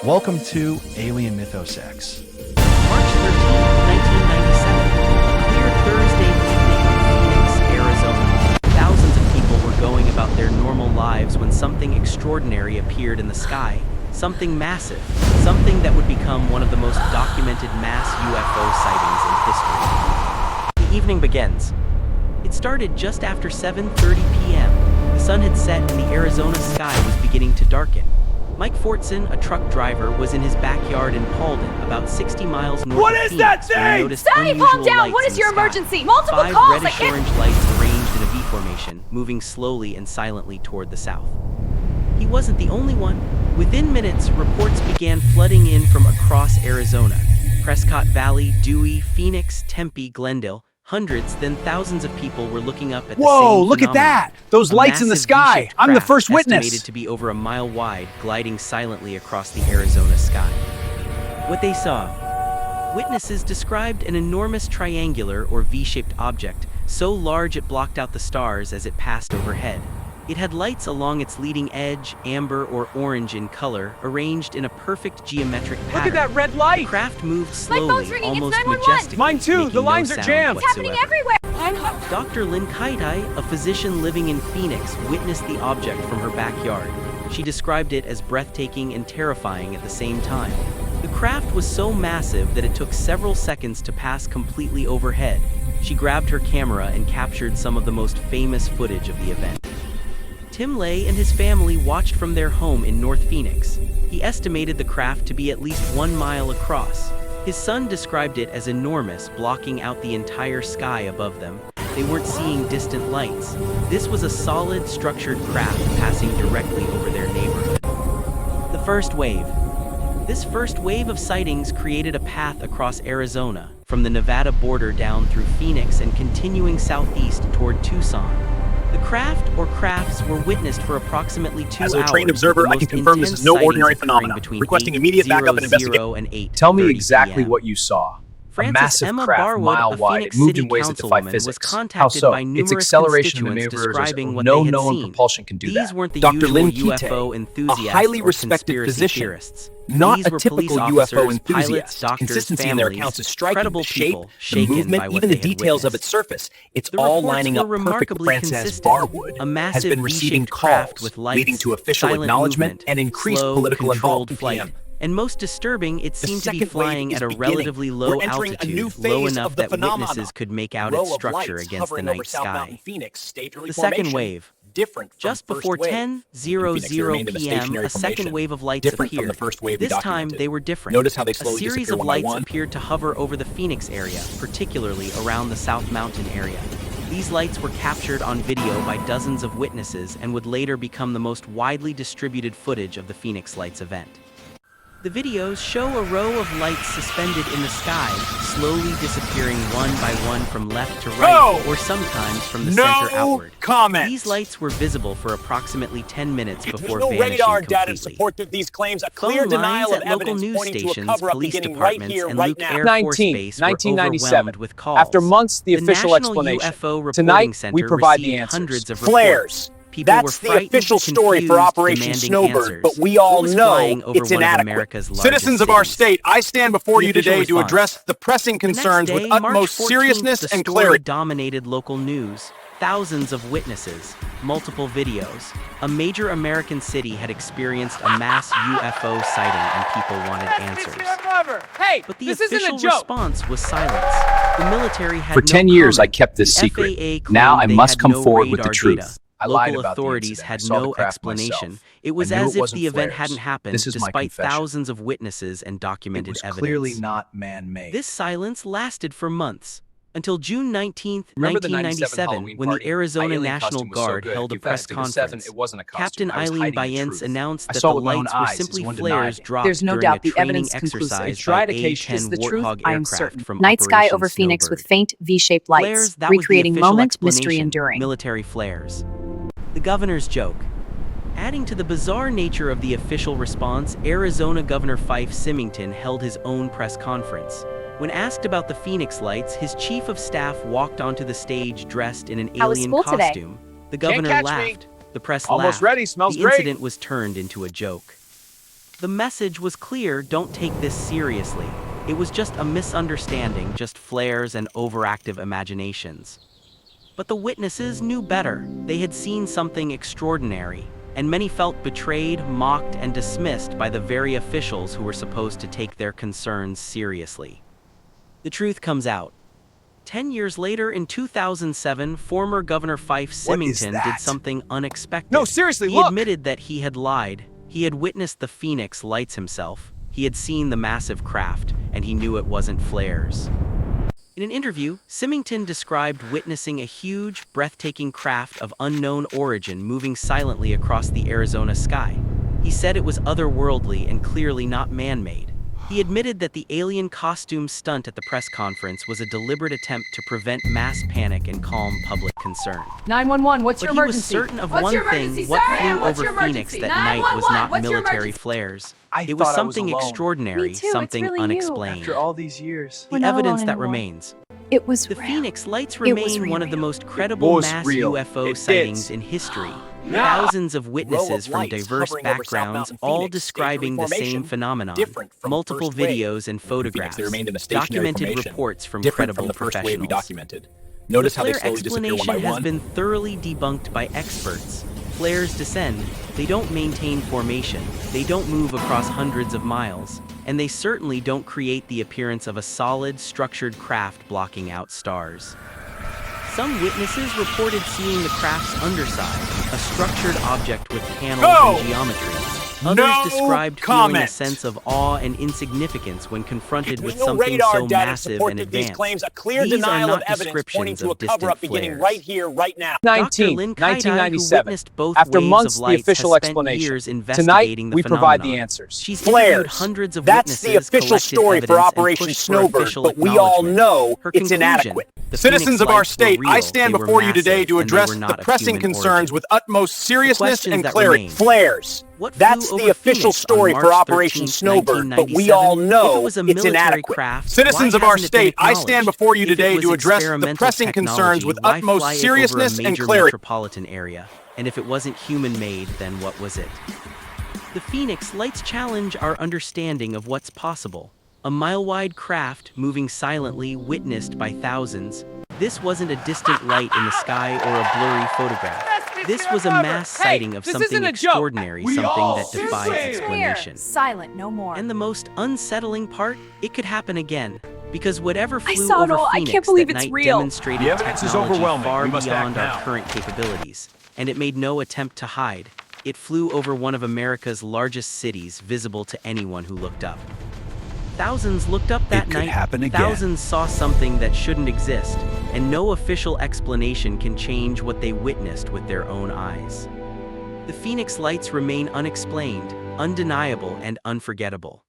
Welcome to Alien Mythos X. March 13, 1997, a clear Thursday evening in Phoenix, Arizona. Thousands of people were going about their normal lives when something extraordinary appeared in the sky. Something massive. Something that would become one of the most documented mass UFO sightings in history. The evening begins. It started just after 7:30 p.m. The sun had set and the Arizona sky was beginning to darken. Mike Fortson, a truck driver, was in his backyard in Paulden, about 60 miles north What of is Phoenix, that when he thing? noticed Sonny, unusual calm down! lights What in is the your sky. emergency? Multiple Five calls! I reddish can't... orange lights arranged in a V formation, moving slowly and silently toward the south. He wasn't the only one. Within minutes, reports began flooding in from across Arizona. Prescott Valley, Dewey, Phoenix, Tempe, Glendale. Hundreds, then thousands of people were looking up at the same Whoa, look at phenomenon. that! Those A lights in the massive sky! V-shaped I'm the craft, first witness! estimated to be over a mile wide, gliding silently across the Arizona sky. What they saw. Witnesses described an enormous triangular or V-shaped object, so large it blocked out the stars as it passed overhead. It had lights along its leading edge, amber or orange in color, arranged in a perfect geometric pattern. Look at that red light! The craft moved My phone's slowly, ringing, it's almost 911. majestically. Mine too, making the lines no are sound jammed. It's happening whatsoever. everywhere! Dr. Lynn Kaitai, a physician living in Phoenix, witnessed the object from her backyard. She described it as breathtaking and terrifying at the same time. The craft was so massive that it took several seconds to pass completely overhead. She grabbed her camera and captured some of the most famous footage of the event. Tim Lay and his family watched from their home in North Phoenix. He estimated the craft to be at least 1 mile across. His son described it as enormous, blocking out the entire sky above them. They weren't seeing distant lights. This was a solid, structured craft passing directly over their neighborhood. The first wave. This first wave of sightings created a path across Arizona, from the Nevada border down through Phoenix and continuing southeast toward Tucson. The craft or crafts were witnessed for approximately 2 hours. As a trained observer, I can confirm this is no ordinary phenomenon. Requesting immediate backup and investigation. And 8:30 Tell me exactly p.m. what you saw. A Frances massive Emma craft, Barwood, mile a wide. Phoenix It moved City in ways that defy councilwoman, was physics. contacted How so? by Its numerous acceleration constituents maneuvers, describing what no they had known seen. propulsion can do These that. weren't the Dr. usual Lynn UFO Kite, enthusiasts a highly or respected conspiracy physician, theorists. not These a were typical police UFO officers, enthusiast. pilots, doctors, Consistency in their families, accounts is striking. credible The shape, people the shaken movement, by what even they the had details of witnessed. its surface. It's The all reports lining were up perfect. remarkably Frances consistent. Barwood A massive has been receiving V-shaped craft calls, with lights, leading to official silent acknowledgement movement, and increased slow, political controlled involvement. flight. And most disturbing, it The seemed to be second wave flying is at a beginning. relatively low We're entering a new altitude, low phase enough of the that phenomenon. witnesses could make out Row its of structure lights against the hovering over night southbound sky. Phoenix, staggery The second formation. wave. Different from Just first before wave. 10:00 p.m., a second wave of lights Different from appeared. the first wave we This time, documented. they were different. Notice how they A slowly series disappear of one by lights one? appeared to hover over the Phoenix area, particularly around the South Mountain area. These lights were captured on video by dozens of witnesses and would later become the most widely distributed footage of the Phoenix Lights event. The videos show a row of lights suspended in the sky, slowly disappearing one by one from left to right, or sometimes from the center outward. comment. These lights were visible for approximately 10 minutes before no vanishing radar data to completely. support these claims. A Phone clear denial lines of at local evidence news pointing to a stations, cover-up police beginning right departments, here, and right Luke now. Air Force 19, Base were 1997. overwhelmed with calls. After months, the official National explanation. UFO Reporting Tonight, Center we provide the received answers. hundreds of Flares. reports. People were That's the frightened official and story for confused, Operation demanding Snowbird, answers. but we Who all was know flying over it's one of inadequate. America's largest Citizens of our cities? state, I stand before The you official today to response. address the pressing The next concerns with day, utmost March 14th, seriousness the and story clarity. dominated local news. Thousands of witnesses, multiple videos. A major American city had experienced a mass UFO sighting and people wanted answers. Hey, But the this isn't official a joke! response was silence. The military had For no 10 years, I comment. kept this The secret. FAA Now claimed I they must had come no forward with the radar truth. data. I lied Local about the authorities incident. I had saw the no craft explanation. myself. It was I knew as it if wasn't the event flares. hadn't happened, This is my despite confession. thousands of witnesses and It documented was evidence. clearly not man-made. This silence lasted for months, until June 19, Remember the 97 1997, Halloween when party? the Arizona My alien National costume was so Guard good. held a You press guys think it was seven, conference. it wasn't a costume. Captain I was Eileen hiding the Bayence truth. announced I that saw the with my own lights were eyes. simply This one denied flares it. dropped There's no during doubt a the training evidence conclusive. exercise It's dry by to cage. This is A-10 the truth, Warthog I am aircraft certain. from Night sky Operation over Phoenix Snowbird. with faint V-shaped Flares, lights, that was the recreating official moment, mystery explanation. enduring. Military flares. The governor's joke. Adding to the bizarre nature of the official response, Arizona Governor Fife Symington held his own press conference. When asked about the Phoenix Lights, his chief of staff walked onto the stage dressed in an How was alien school today? costume. The governor catch me. laughed. The press Almost laughed. ready, smells the great. incident was turned into a joke. The message was clear: don't take this seriously. It was just a misunderstanding, just flares and overactive imaginations. But the witnesses knew better. They had seen something extraordinary, and many felt betrayed, mocked, and dismissed by the very officials who were supposed to take their concerns seriously. The truth comes out. 10 years later, in 2007, former Governor Fife Symington did something unexpected. No, seriously, He admitted that he had lied. He had witnessed the Phoenix lights himself. He had seen the massive craft, and he knew it wasn't flares. In an interview, Symington described witnessing a huge, breathtaking craft of unknown origin moving silently across the Arizona sky. He said it was otherworldly and clearly not man-made. He admitted that the alien costume stunt at the press conference was a deliberate attempt to prevent mass panic and calm public concern. 911, what's your But he emergency? was certain of What's one your thing: emergency, what sir? flew What's over your Phoenix emergency? that night was 911, not what's your military emergency? flares. I It was thought I was something alone. extraordinary, Me too, it's something really you. unexplained. After all these years. The We're not evidence alone that anymore. remains. It was The real. Phoenix lights It was remain one of the real. most credible was mass real. UFO It sightings did. in history. Yeah. Thousands of witnesses Row from of lights diverse hovering over South backgrounds, Mountain, all Phoenix, describing the stationary same formation, phenomenon. different from the Multiple first wave. videos and In photographs, Phoenix, they remained in a stationary documented formation, reports from different credible from the first wave we professionals. documented. Notice The how they flare slowly disappear one by explanation has one. been thoroughly debunked by experts. Flares descend, they don't maintain formation, they don't move across hundreds of miles, and they certainly don't create the appearance of a solid, structured craft blocking out stars. Some witnesses reported seeing the craft's underside, a structured object with panels and geometry. Others No described feeling a comment. sense of awe and insignificance when confronted with There's no something radar so data massive support and to these advanced. claims, a clear These are denial not of evidence pointing descriptions to a of distant cover-up beginning flares. right here, right now. Dr. 19, Lynn Kaidai, who 1997. witnessed both After waves months, of the lights, official has spent explanation. years Tonight, investigating the we provide the phenomenon. answers. She's interviewed Flares. hundreds of That's the witnesses, official collected story for evidence, and Operation pushed for Snowbird, official but we all acknowledgement. know Her it's conclusion: inadequate. the Citizens Phoenix of our lights were state, real, I stand they were before you today massive, to and they address were the not of pressing human concerns origin. with utmost seriousness questions and that clarity. remain. Flares. What flew That's over the official Phoenix on story for March Operation 13th, Snowbird, but we all 1997? If it know was a it's military inadequate. craft, Citizens why of our hasn't it been state, I stand acknowledged? before you If it today was to address the experimental pressing concerns with technology, why utmost fly it over a seriousness and major clarity. metropolitan area? And if it wasn't human-made, then what was it? The Phoenix lights challenge our understanding of what's possible. A mile-wide craft moving silently, witnessed by thousands. This wasn't a distant light in the sky or a blurry photograph. This was a mass sighting of this something isn't a joke. extraordinary, We something all that see defies it. explanation. Silent, no more. And the most unsettling part, it could happen again. Because whatever I flew saw it over all. I Phoenix can't believe that it's night real. demonstrated The evidence is technology overwhelming. far We must beyond act our now. current capabilities, and it made no attempt to hide. It flew over one of America's largest cities, visible to anyone who looked up. Thousands looked up that It could night. happen again. Thousands saw something that shouldn't exist, and no official explanation can change what they witnessed with their own eyes. The Phoenix lights remain unexplained, undeniable, and unforgettable.